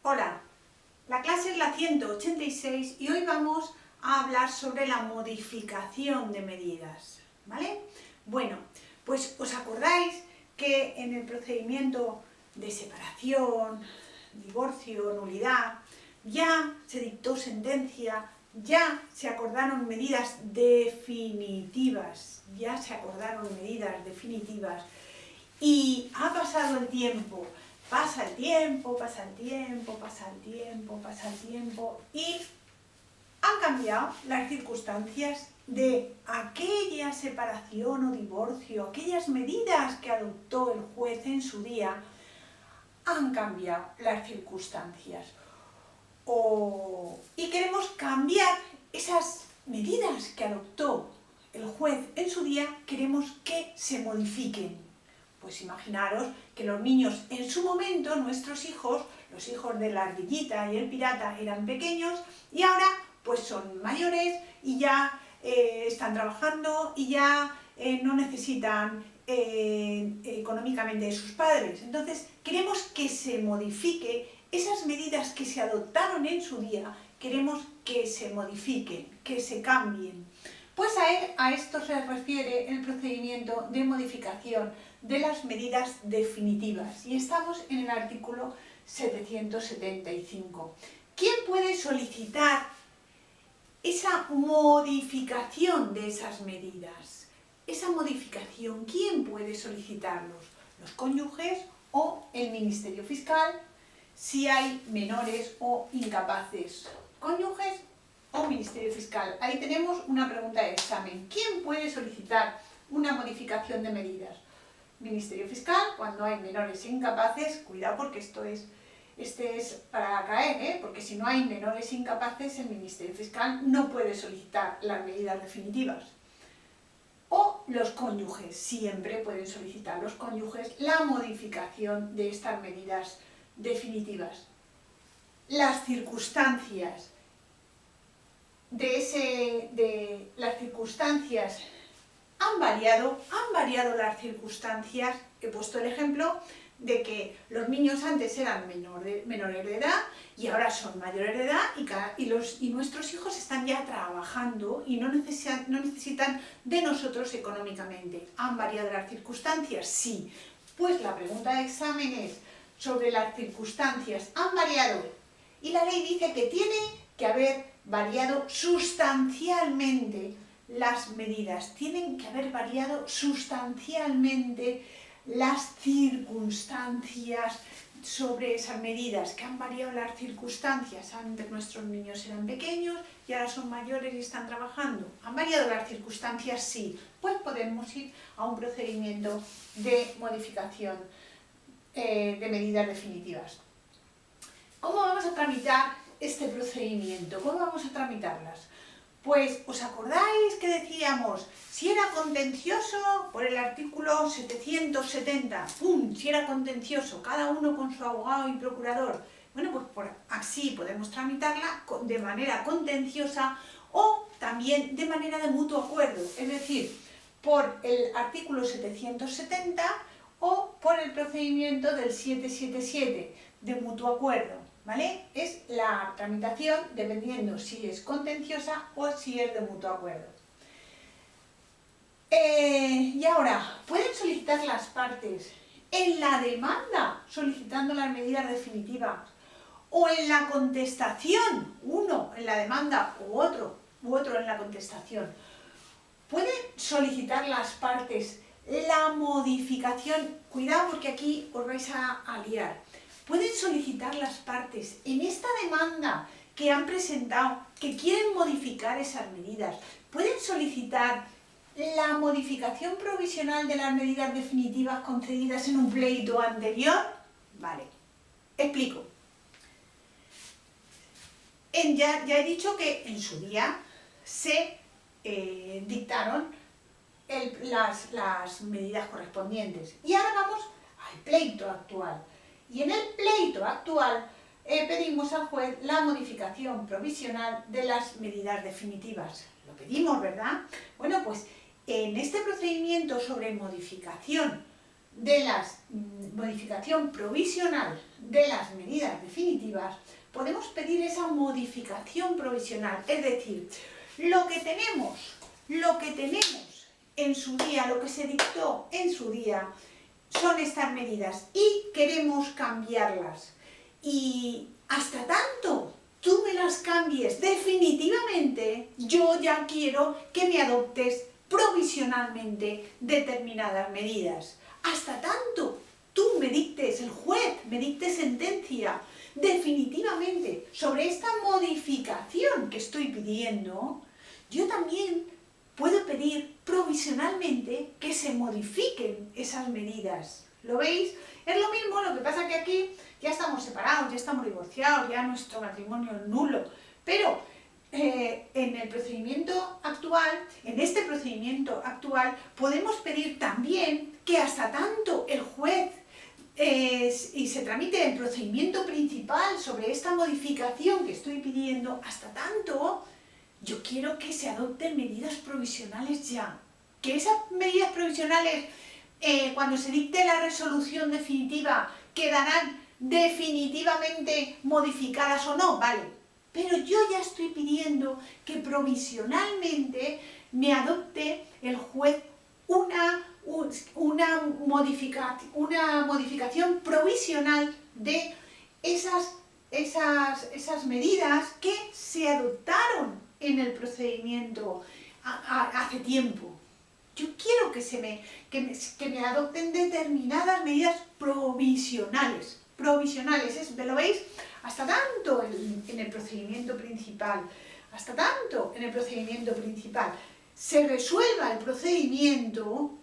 Hola, la clase es la 186 y hoy vamos a hablar sobre la modificación de medidas, ¿vale? Bueno, pues os acordáis que en el procedimiento de separación, divorcio, nulidad, ya se dictó sentencia, ya se acordaron medidas definitivas, y ha pasado el tiempo. Pasa el tiempo y han cambiado las circunstancias de aquella separación o divorcio, aquellas medidas que adoptó el juez en su día, han cambiado las circunstancias. Y queremos cambiar esas medidas que adoptó el juez en su día, queremos que se modifiquen. Pues imaginaros que los niños en su momento, nuestros hijos, los hijos de la ardillita y el pirata eran pequeños y ahora pues son mayores y ya están trabajando y ya no necesitan económicamente de sus padres. Entonces queremos que se modifique esas medidas que se adoptaron en su día, queremos que se modifiquen, que se cambien. Pues a esto se refiere el procedimiento de modificación de las medidas definitivas y estamos en el artículo 775. ¿Quién puede solicitar esa modificación de esas medidas? Esa modificación, ¿quién puede solicitarlos? ¿Los cónyuges o el Ministerio Fiscal? Si hay menores o incapaces, cónyuges o Ministerio Fiscal. Ahí tenemos una pregunta de examen. ¿Quién puede solicitar una modificación de medidas? Ministerio Fiscal, cuando hay menores e incapaces, cuidado porque este es para caer, porque si no hay menores e incapaces, el Ministerio Fiscal no puede solicitar las medidas definitivas. O los cónyuges, siempre pueden solicitar los cónyuges la modificación de estas medidas definitivas. Las circunstancias han variado las circunstancias. He puesto el ejemplo de que los niños antes eran menores de edad y ahora son mayores de edad y nuestros hijos están ya trabajando y no necesitan de nosotros económicamente. ¿Han variado las circunstancias? Sí. Pues la pregunta de examen es sobre las circunstancias. ¿Han variado? Y la ley dice que tiene que haber variado sustancialmente las medidas, tienen que haber variado sustancialmente las circunstancias sobre esas medidas, que han variado las circunstancias. Antes nuestros niños eran pequeños y ahora son mayores y están trabajando. ¿Han variado las circunstancias? Sí. Pues podemos ir a un procedimiento de modificación de medidas definitivas. ¿Cómo vamos a tramitar este procedimiento? ¿Cómo vamos a tramitarlas? Pues, ¿os acordáis que decíamos, si era contencioso, por el artículo 770, ¡pum!, si era contencioso, cada uno con su abogado y procurador? Bueno, pues así podemos tramitarla de manera contenciosa o también de manera de mutuo acuerdo, es decir, por el artículo 770 o por el procedimiento del 777 de mutuo acuerdo. ¿Vale? Es la tramitación dependiendo si es contenciosa o si es de mutuo acuerdo. Y ahora, ¿pueden solicitar las partes en la demanda solicitando las medidas definitivas o en la contestación, uno en la demanda u otro en la contestación? ¿Pueden solicitar las partes la modificación? Cuidado porque aquí os vais a liar. Pueden solicitar las partes en esta demanda que han presentado, que quieren modificar esas medidas. ¿Pueden solicitar la modificación provisional de las medidas definitivas concedidas en un pleito anterior? Vale, explico. Ya he dicho que en su día se dictaron las medidas correspondientes. Y ahora vamos al pleito actual. Y en el pleito actual pedimos al juez la modificación provisional de las medidas definitivas. Lo pedimos, ¿verdad? Bueno, pues en este procedimiento sobre modificación provisional de las medidas medidas definitivas, podemos pedir esa modificación provisional, es decir, lo que tenemos en su día, lo que se dictó en su día, son estas medidas y queremos cambiarlas. Y hasta tanto tú me las cambies definitivamente, yo ya quiero que me adoptes provisionalmente determinadas medidas. Hasta tanto tú me dictes, el juez me dicte sentencia definitivamente sobre esta modificación que estoy pidiendo, yo también puedo pedir provisionalmente que se modifiquen esas medidas. ¿Lo veis? Es lo mismo, lo que pasa que aquí ya estamos separados, ya estamos divorciados, ya nuestro matrimonio es nulo. Pero en el procedimiento actual, en este procedimiento actual, podemos pedir también que hasta tanto el juez y se tramite el procedimiento principal sobre esta modificación que estoy pidiendo, hasta tanto yo quiero que se adopten medidas provisionales ya. Que esas medidas provisionales, cuando se dicte la resolución definitiva, quedarán definitivamente modificadas o no, vale. Pero yo ya estoy pidiendo que provisionalmente me adopte el juez una modificación provisional de esas medidas que se adoptaron en el procedimiento hace tiempo. Yo quiero que me adopten determinadas medidas provisionales. ¿Lo veis? Hasta tanto en el procedimiento principal, se resuelva el procedimiento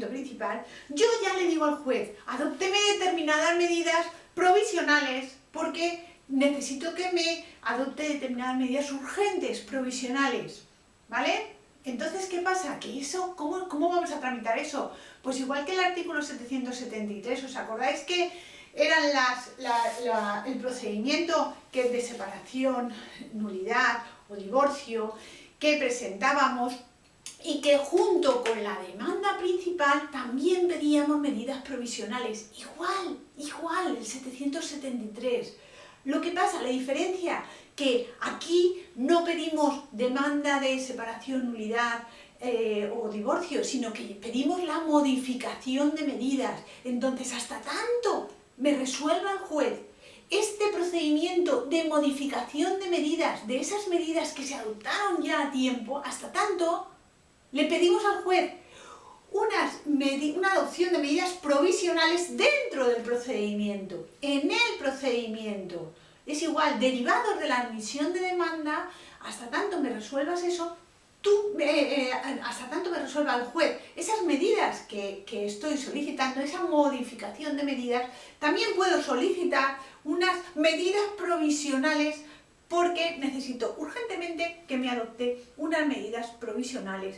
principal, yo ya le digo al juez, adópteme determinadas medidas provisionales porque necesito que me adopte determinadas medidas urgentes, provisionales, ¿vale? Entonces, ¿qué pasa? ¿Que eso, cómo vamos a tramitar eso? Pues igual que el artículo 773, ¿os acordáis que eran el procedimiento que es de separación, nulidad o divorcio que presentábamos y que junto con la demanda principal también pedíamos medidas provisionales? Igual, el 773. Lo que pasa, la diferencia, que aquí no pedimos demanda de separación, nulidad o divorcio, sino que pedimos la modificación de medidas. Entonces, hasta tanto me resuelva el juez este procedimiento de modificación de medidas, de esas medidas que se adoptaron ya a tiempo, hasta tanto le pedimos al juez una adopción de medidas provisionales dentro del procedimiento, en el procedimiento. Es igual, derivados de la admisión de demanda, hasta tanto me resuelvas eso, hasta tanto me resuelva el juez esas medidas que estoy solicitando, esa modificación de medidas, también puedo solicitar unas medidas provisionales porque necesito urgentemente que me adopte unas medidas provisionales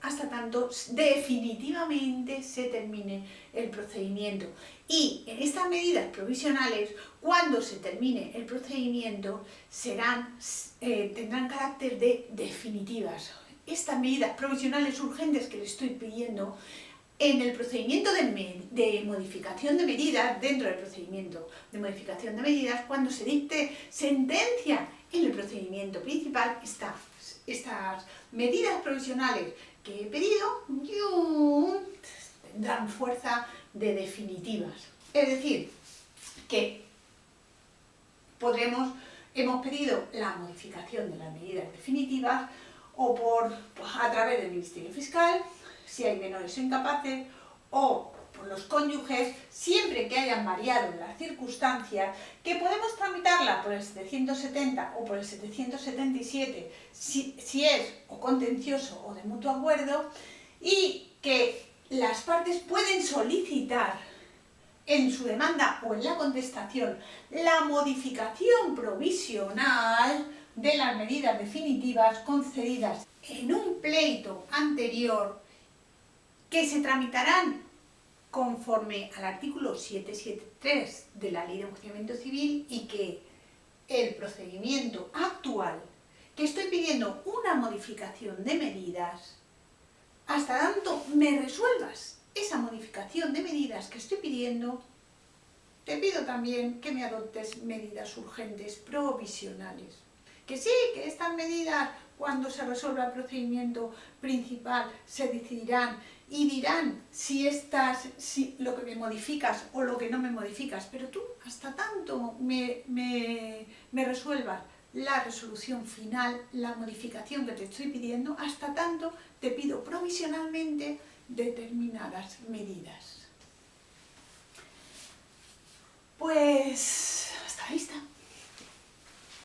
hasta tanto definitivamente se termine el procedimiento. Y en estas medidas provisionales, cuando se termine el procedimiento, tendrán carácter de definitivas. Estas medidas provisionales urgentes que le estoy pidiendo en el procedimiento de modificación de medidas, dentro del procedimiento de modificación de medidas, cuando se dicte sentencia en el procedimiento principal, estas medidas provisionales que he pedido tendrán fuerza de definitivas. Es decir, que hemos pedido la modificación de las medidas definitivas o a través del Ministerio Fiscal, si hay menores o incapaces, o por los cónyuges, siempre que hayan variado las circunstancias, que podemos tramitarla por el 770 o por el 777, si es o contencioso o de mutuo acuerdo, y que las partes pueden solicitar en su demanda o en la contestación la modificación provisional de las medidas definitivas concedidas en un pleito anterior, que se tramitarán conforme al artículo 773 de la Ley de Enjuiciamiento Civil, y que el procedimiento actual, que estoy pidiendo una modificación de medidas, hasta tanto me resuelvas esa modificación de medidas que estoy pidiendo, te pido también que me adoptes medidas urgentes provisionales. Que sí, que estas medidas, cuando se resuelva el procedimiento principal, se decidirán y dirán si lo que me modificas o lo que no me modificas, pero tú, hasta tanto me resuelvas la resolución final, la modificación que te estoy pidiendo, hasta tanto te pido provisionalmente determinadas medidas. Pues hasta la vista.